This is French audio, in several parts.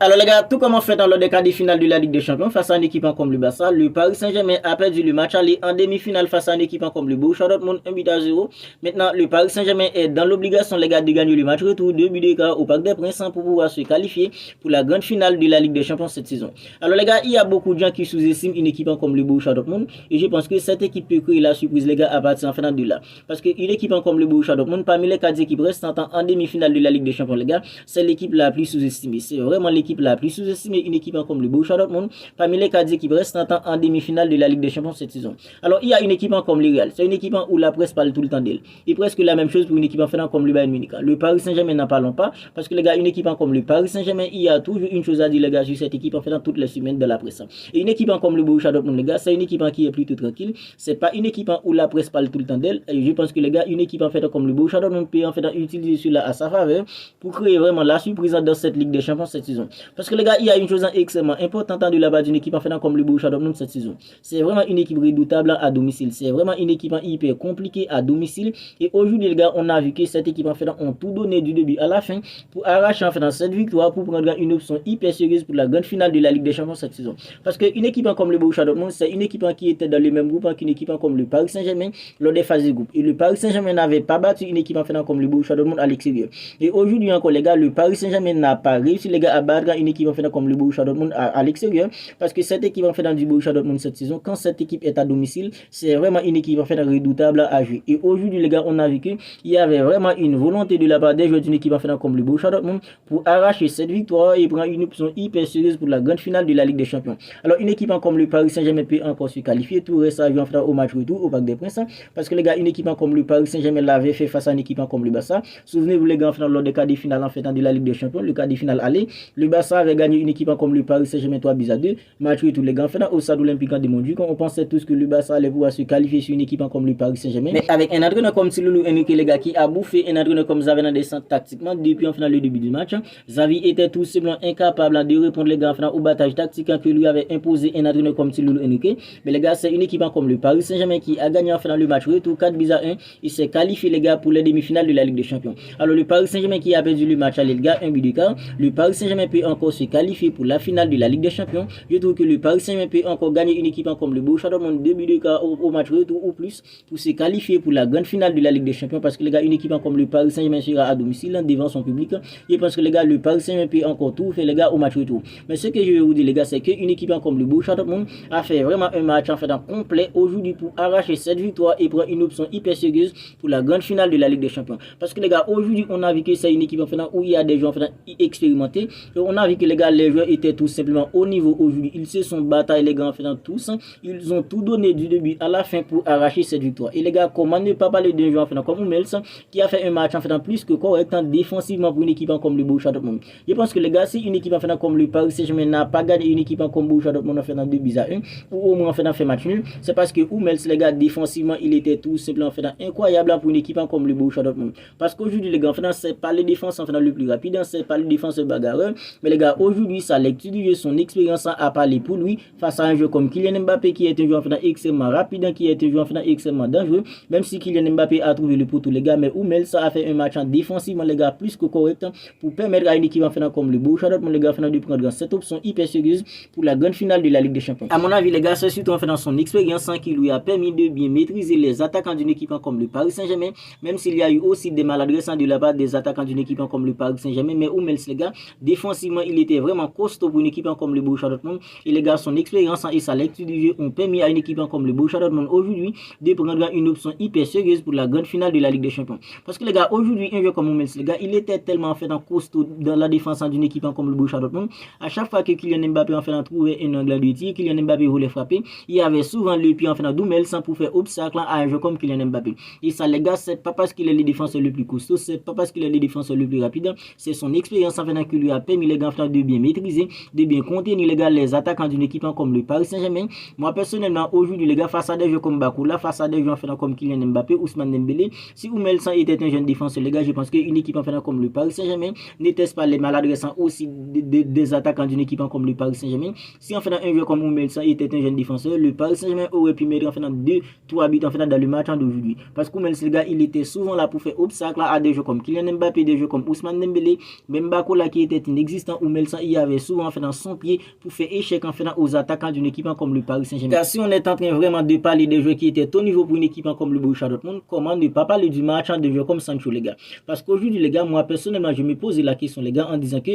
Alors les gars, tout comme on fait dans le quart de finale de la Ligue des Champions face à une équipe comme le Barça, le Paris Saint-Germain a perdu le match aller en demi-finale face à une équipe comme le Borussia Dortmund 1-0. Maintenant, le Paris Saint-Germain est dans l'obligation les gars de gagner le match retour 2 buts d'écart au Parc des Princes pour pouvoir se qualifier pour la grande finale de la Ligue des Champions cette saison. Alors les gars, il y a beaucoup de gens qui sous-estiment une équipe comme le Borussia Dortmund et je pense que cette équipe peut créer la surprise les gars à partir en finale de là. Parce qu'une équipe comme le Borussia Dortmund parmi les 4 équipes restantes en demi-finale de la Ligue des Champions les gars, c'est l'équipe la plus sous-estimée. C'est vraiment l'équipe la plus sous-estimée, une équipe comme le Borussia Dortmund parmi les 4 équipes restantes en demi-finale de la Ligue des Champions cette saison. Alors il y a une équipe comme le Real, c'est une équipe où la presse parle tout le temps d'elle. Et presque la même chose pour une équipe comme le Bayern Munich. Le Paris Saint-Germain n'en parlons pas parce que les gars, une équipe comme le Paris Saint-Germain, il y a toujours une chose à dire les gars sur cette équipe en fait dans toutes les semaines de la presse. Et une équipe comme le Borussia Dortmund les gars, c'est une équipe qui est plutôt tranquille. C'est pas une équipe où la presse parle tout le temps d'elle. Et je pense que les gars, une équipe en fait comme le Borussia Dortmund peut en fait utiliser cela à sa faveur pour créer vraiment la surprise dans cette Ligue des Champions cette saison. Parce que les gars, il y a une chose extrêmement importante de la part d'une équipe en fait comme le Borussia Dortmund cette saison. C'est vraiment une équipe redoutable à domicile. C'est vraiment une équipe hyper compliquée à domicile. Et aujourd'hui les gars, on a vu que cette équipe en fait ont tout donné du début à la fin pour arracher en fait cette victoire pour prendre une option hyper sérieuse pour la grande finale de la Ligue des Champions cette saison. Parce qu'une équipe comme le Borussia Dortmund, c'est une équipe qui était dans le même groupe qu'une équipe comme le Paris Saint-Germain lors des phases de groupe. Et le Paris Saint-Germain n'avait pas battu une équipe en fait comme le Borussia Dortmund à l'extérieur. Et aujourd'hui encore les gars, le Paris Saint-Germain n'a pas réussi les gars à battre une équipe en fait comme le Borussia Dortmund à l'extérieur parce que cette équipe en fait dans du Borussia Dortmund cette saison, quand cette équipe est à domicile, c'est vraiment une équipe en fait redoutable à jouer. Et aujourd'hui les gars, on a vu qu'il y avait vraiment une volonté de la part des joueurs d'une équipe en fait comme le Borussia Dortmund pour arracher cette victoire et prendre une option hyper sérieuse pour la grande finale de la Ligue des Champions. Alors une équipe comme le Paris Saint-Germain peut encore se qualifier, tout reste à jouer en fait au match retour au Parc des Princes parce que les gars, une équipe comme le Paris Saint-Germain l'avait fait face à une équipe comme le Barça. Souvenez-vous les gars, en fait, lors des quarts de finale en fait de la Ligue des Champions, le quart de finale aller, le Barça avait gagné une équipe comme le Paris Saint-Germain 3-2, match retour les gars, en fait au stade olympique de Montjuic, on pensait tous que le Barça allait pouvoir se qualifier sur une équipe comme le Paris Saint-Germain, mais avec un entraîneur comme Loulou Enrique les gars qui a bouffé un entraîneur comme Xavi dans des centres tactiquement depuis en final le début du match. Xavi était tout simplement incapable de répondre les gars au battage tactique que lui avait imposé un entraîneur comme Loulou Enrique. Mais les gars, c'est une équipe comme le Paris Saint-Germain qui a gagné en final le match retour 4-1. Il s'est qualifié les gars pour les demi-finales de la Ligue des Champions. Alors le Paris Saint-Germain qui a perdu le match à les gars 1 but d'écart, le Paris Saint-Germain peut encore se qualifier pour la finale de la Ligue des Champions. Je trouve que le Paris Saint-Germain peut encore gagner une équipe comme le Borussia Dortmund 2 buts d'écart au match retour ou plus pour se qualifier pour la grande finale de la Ligue des Champions parce que les gars, une équipe comme le Paris Saint-Germain sera à domicile devant son public. Je pense que les gars, le Paris Saint-Germain peut encore tout faire les gars au match retour. Mais ce que je vais vous dire les gars, c'est qu'une équipe comme le Borussia Dortmund a fait vraiment un match en fait en complet aujourd'hui pour arracher cette victoire et prendre une option hyper sérieuse pour la grande finale de la Ligue des Champions. Parce que les gars, aujourd'hui, on a vu que c'est une équipe en fait où il y a des joueurs en fait expérimentés. Et on a vu que les gars, les joueurs étaient tout simplement au niveau aujourd'hui. Ils se sont bataillés les gars en fait tous. Ils ont tout donné du début à la fin pour arracher cette victoire. Et les gars, comment ne pas parler d'un joueur en fait comme Hummels qui a fait un match en fait plus que correct défensivement pour une équipe comme le Borussia Dortmund. Je pense que les gars, si une équipe en fait comme le Paris Saint-Germain n'a pas gagné une équipe comme Borussia Dortmund en fait 2-1 ou au moins en fait match nul, c'est parce que Hummels les gars défensivement il était tout simplement en fait incroyable pour une équipe comme le Borussia Dortmund. Parce qu'aujourd'hui les gars, en fait c'est pas les défenses en fait le plus rapide, c'est pas les défenses bagarreurs, mais les gars aujourd'hui sa lecture du jeu, son expérience a parlé pour lui face à un joueur comme Kylian Mbappé qui est un joueur en fait extrêmement rapide, qui est un joueur en fait extrêmement dangereux, même si Kylian Mbappé a trouvé le poteau les gars, mais Hummels a fait un match défensivement les gars plus que correct pour permettre à une équipe en fait comme le Borussia Dortmund les gars de prendre cette option hyper sérieuse pour la grande finale de la Ligue des Champions. À mon avis les gars, c'est surtout en fait dans son expérience qui lui a permis de bien maîtriser les attaquants d'une équipe comme le Paris Saint-Germain, même s'il y a eu aussi des maladresses de la part des attaquants d'une équipe comme le Paris Saint-Germain, mais Hummels les gars, défensivement il était vraiment costaud pour une équipe comme le Borussia Dortmund et les gars, son expérience et sa lecture du jeu ont permis à une équipe comme le Borussia Dortmund aujourd'hui de prendre une option hyper sérieuse pour la grande finale de la Ligue des Champions. Parce que les gars, aujourd'hui un joueur comme Hummels les gars, il était tellement en fait en costaud dans la défense d'une équipe comme le Borussia Dortmund. À chaque fois que Kylian Mbappé en fait en trouver un angle de tir, Kylian Mbappé voulait frapper, il y avait souvent le pied en fait d'Hummels sans pour faire obstacle à un joueur comme Kylian Mbappé. Et ça les gars, c'est pas parce qu'il est le défenseur le plus costaud, c'est pas parce qu'il est le défenseur le plus rapide, c'est son expérience en fait qui lui a permis les gars de bien maîtriser, de bien contenir les gars les attaquants d'une équipe comme le Paris Saint-Germain. Moi personnellement aujourd'hui les gars, face à des joueurs comme Bakoula, face à des joueurs en fait comme Kylian Mbappé, Ousmane Dembélé, si Hummels était un jeune défenseur les gars, je pense qu'une équipe en fait comme le Paris Saint-Germain n'était pas les maladresses aussi des attaquants d'une équipe comme le Paris Saint-Germain. Si en fait un joueur comme Hummels était un jeune défenseur, le Paris Saint-Germain aurait pu mettre en fait 2-3 buts en fait dans le match d'aujourd'hui. Parce que Hummels les gars, il était souvent là pour faire obstacle à des joueurs comme Kylian Mbappé, des joueurs comme Ousmane Dembélé, même Bakoula qui était inexistant Tristan Oumelsan y avait souvent fait dans son pied pour faire échec en fait aux attaquants d'une équipe comme le Paris Saint-Germain. Car si on est en train vraiment de parler des joueurs qui étaient au niveau pour une équipe comme le Borussia Dortmund, comment ne pas parler du match de joueurs comme Sancho, les gars? Parce qu'aujourd'hui, les gars, moi personnellement, je me posais la question, les gars, en disant que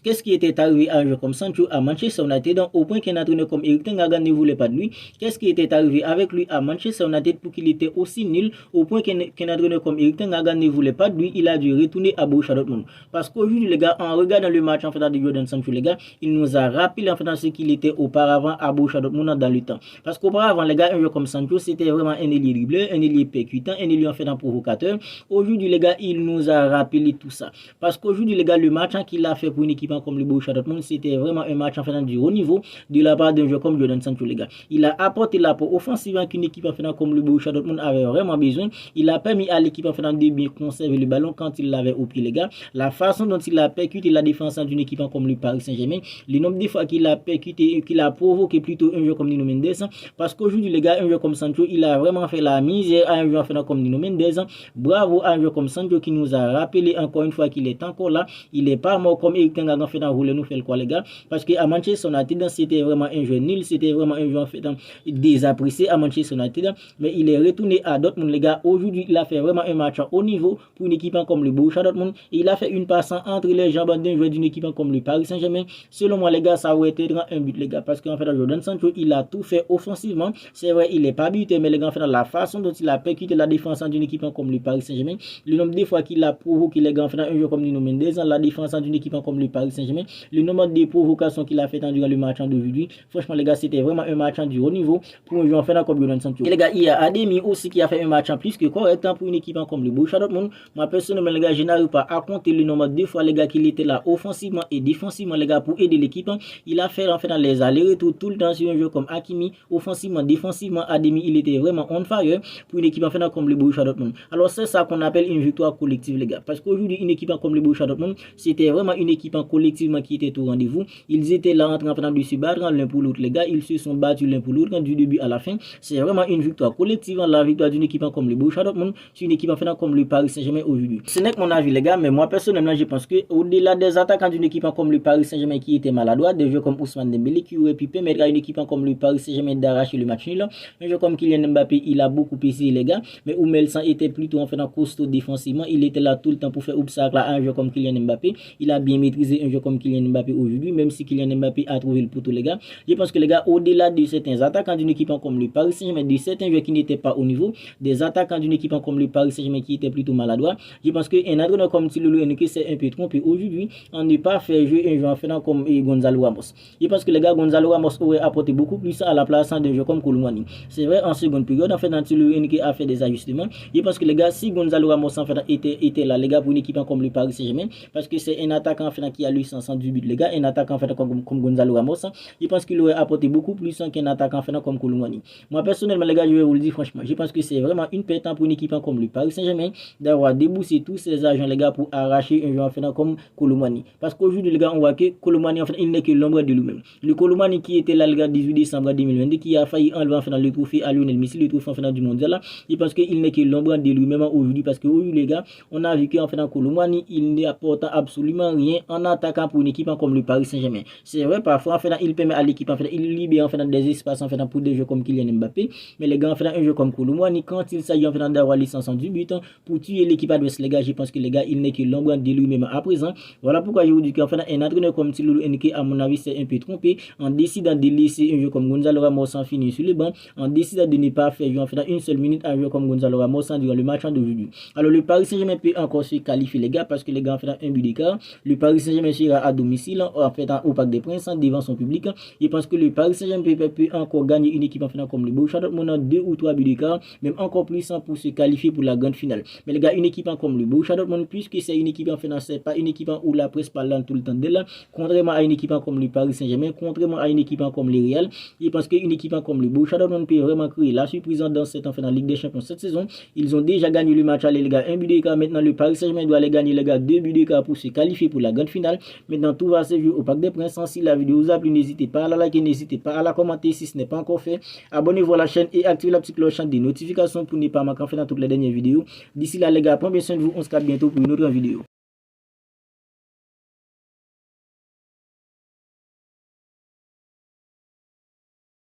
qu'est-ce qui était arrivé à un joueur comme Sancho à Manchester United, au point qu'un entraîneur comme Erik ten Hag ne voulait pas de lui? Qu'est-ce qui était arrivé avec lui à Manchester United pour qu'il était aussi nul au point qu'un entraîneur comme Erik ten Hag ne voulait pas de lui? Il a dû retourner à Borussia Dortmund. Parce qu'aujourd'hui, les gars, en regardant le match en fait de Jadon Sancho, les gars, il nous a rappelé en fait ce qu'il était auparavant à Borussia Dortmund dans le temps. Parce qu'auparavant, les gars, un joueur comme Sancho, c'était vraiment un ailier dribbleur, un ailier percutant, un ailier en fait un provocateur. Aujourd'hui, les gars, il nous a rappelé tout ça. Parce qu'aujourd'hui, les gars, le match qu'il a fait pour une équipe comme le Borussia Dortmund, c'était vraiment un match en fait du haut niveau de la part d'un joueur comme Jadon Sancho, les gars. Il a apporté l'apport offensif qu'une équipe en fait comme le Borussia Dortmund avait vraiment besoin. Il a permis à l'équipe en fait de bien conserver le ballon quand il l'avait au pied, les gars. La façon dont il a percuté la défense d'une équipe comme le Paris Saint-Germain, le nombre de fois qu'il a percuté, qu'il a provoqué plutôt un joueur comme Nuno Mendes, parce qu'aujourd'hui, les gars, un joueur comme Sancho, il a vraiment fait la misère à un joueur comme Nuno Mendes. Bravo à un joueur comme Sancho qui nous a rappelé encore une fois qu'il est encore là. Il n'est pas mort comme Erik ten Hag en fait voulait nous faire quoi, les gars, parce qu'à Manchester United, c'était vraiment un joueur nul, c'était vraiment un joueur en fait désapprécié à Manchester United, mais il est retourné à Dortmund, les gars. Aujourd'hui, il a fait vraiment un match au niveau pour une équipe comme le Borussia Dortmund, et il a fait une passe entre les jambes d'un joueur d'une équipe comme le Paris Saint-Germain. Selon moi, les gars, ça aurait été un but, les gars, parce qu'en fait, Jadon Sancho, il a tout fait offensivement. C'est vrai, il n'est pas buté, mais les gars, en fait, la façon dont il a percuté la défense d'une équipe comme le Paris Saint-Germain, le nombre de fois qu'il a provoqué, les gars, en fait, un joueur comme Nuno Mendes, la défense d'une équipe comme le Paris Saint-Germain, le nombre de provocations qu'il a fait durant le match d'aujourd'hui, franchement, les gars, c'était vraiment un match du haut niveau pour un joueur en fait comme Jadon Sancho. Et les gars, il y a Ademi aussi qui a fait un match en plus que correct pour une équipe comme le Borussia Dortmund. Moi, personnellement, les gars, je n'arrive pas à compter le nombre de fois, les gars, qu'il était là offensivement et défensivement, les gars, pour aider l'équipe. Il a fait en fait dans les allers-retours tout le temps sur un jeu comme Hakimi, offensivement, défensivement, Ademi, il était vraiment on fire pour une équipe en fait comme le Borussia Dortmund. Alors c'est ça qu'on appelle une victoire collective, les gars, parce qu'aujourd'hui une équipe comme le Borussia Dortmund, c'était vraiment une équipe collectivement qui était au rendez-vous. Ils étaient là en train de se battre l'un pour l'autre, les gars. Ils se sont battus l'un pour l'autre du début à la fin. C'est vraiment une victoire collective, la victoire d'une équipe comme le Borussia Dortmund sur une équipe en fait comme le Paris Saint-Germain aujourd'hui. Ce n'est que mon avis, les gars, mais moi personnellement je pense que au-delà des attaquants d'une équipe comme le Paris Saint-Germain qui étaient maladroits, des joueurs comme Ousmane Dembélé qui aurait pu permettre à une équipe comme le Paris Saint-Germain d'arracher le match nul. Un joueur comme Kylian Mbappé, il a beaucoup essayé, les gars, mais Oumelsan était plutôt en fait costaud défensivement. Il était là tout le temps pour faire obstacle à un joueur comme Kylian Mbappé. Il a bien maîtrisé un joueur comme Kylian Mbappé aujourd'hui, même si Kylian Mbappé a trouvé le poteau, les gars. Je pense que les gars, au-delà de certains attaquants d'une équipe comme le Paris Saint-Germain, de certains joueurs qui n'étaient pas au niveau, des attaquants d'une équipe comme le Paris Saint-Germain qui étaient plutôt maladroits, je pense qu'un entraîneur comme Thilo Henrique s'est un peu trompé aujourd'hui en ne pas faire jouer un joueur en fait comme Gonzalo Ramos. Je pense que les gars, Gonzalo Ramos aurait apporté beaucoup plus à la place d'un joueur comme Koulibaly. C'est vrai, en seconde période, en fait, Thilo Henrique a fait des ajustements. Je pense que les gars, si Gonzalo Ramos en fait était là, les gars, pour une équipe comme le Paris Saint-Germain, parce que c'est un attaquant en fait qui a lui 118 buts, les gars, un attaquant en fait comme Gonzalo Ramos, je pense qu'il aurait apporté beaucoup plus qu'un attaquant en fait comme Koulibaly. Moi personnellement, les gars, je vais vous le dire franchement, je pense que c'est vraiment une perte pour une équipe comme le Paris Saint-Germain d'avoir déboursé tous ces agents, les gars, pour arracher un joueur en fait comme Koulibaly. Parce qu'aujourd'hui, les gars, on voit que Koulibaly en fait, il n'est que l'ombre de lui-même. Le Koulibaly qui était là, le gars, 18 décembre 2022, qui a failli enlever en fait le trophée à Lionel Messi, le trophée en fait du mondial là, je pense qu'il n'est que l'ombre de lui-même aujourd'hui, parce que aujourd'hui, les gars, on a vu qu'en fait Koulibaly, il n'apporte absolument rien en attaquant pour une équipe comme le Paris Saint-Germain. C'est vrai, parfois en fait, il permet à l'équipe en fait, il libère en fait des espaces en fait pour des jeux comme Kylian Mbappé, mais les gars, en fait, un jeu comme Koulibaly, quand il s'agit en fait d'avoir les 118 buts pour tuer l'équipe adverse, les gars, je pense que les gars, il n'est que l'ombre de lui-même à présent. Voilà pourquoi je vous dis qu'en fait, un entraîneur comme Thilo Henrique, à mon avis, c'est un peu trompé en décidant de laisser un jeu comme Gonzalo Ramos en finir sur le banc, en décidant de ne pas faire jouer en fait une seule minute un jeu comme Gonzalo Ramos durant le match d'aujourd'hui. Alors, le Paris Saint-Germain peut encore se qualifier, les gars, parce que les gars, en fait, un but d'écart. Le Paris Saint-Germain sera à domicile, en fait, au Parc des Princes, devant son public. Je pense que le Paris Saint-Germain peut encore gagner une équipe en fait comme le Borussia Dortmund, 2 ou 3 buts d'écart, même encore plus pour se qualifier pour la grande finale. Mais les gars, une équipe comme le Borussia Dortmund, puisque c'est une équipe en fait, c'est pas une équipe où la presse parle tout le temps d'elle, contrairement à une équipe comme le Paris Saint-Germain, contrairement à une équipe comme le Real, je pense qu'une équipe comme le Borussia Dortmund peut vraiment créer la surprise dans cette en fait, dans la Ligue des Champions cette saison. Ils ont déjà gagné le match aller, les gars, 1 but d'écart. Maintenant, le Paris Saint-Germain doit aller gagner, les gars, 2 buts d'écart pour se qualifier pour la grande finale. Maintenant, tout va se jouer au Parc des Princes. Si la vidéo vous a plu, n'hésitez pas à la liker, n'hésitez pas à la commenter si ce n'est pas encore fait. Abonnez-vous à la chaîne et activez la petite cloche des notifications pour ne pas manquer en fait dans toutes les dernières vidéos. D'ici là, les gars, prenez bien soin de vous. On se capte bientôt pour une autre vidéo.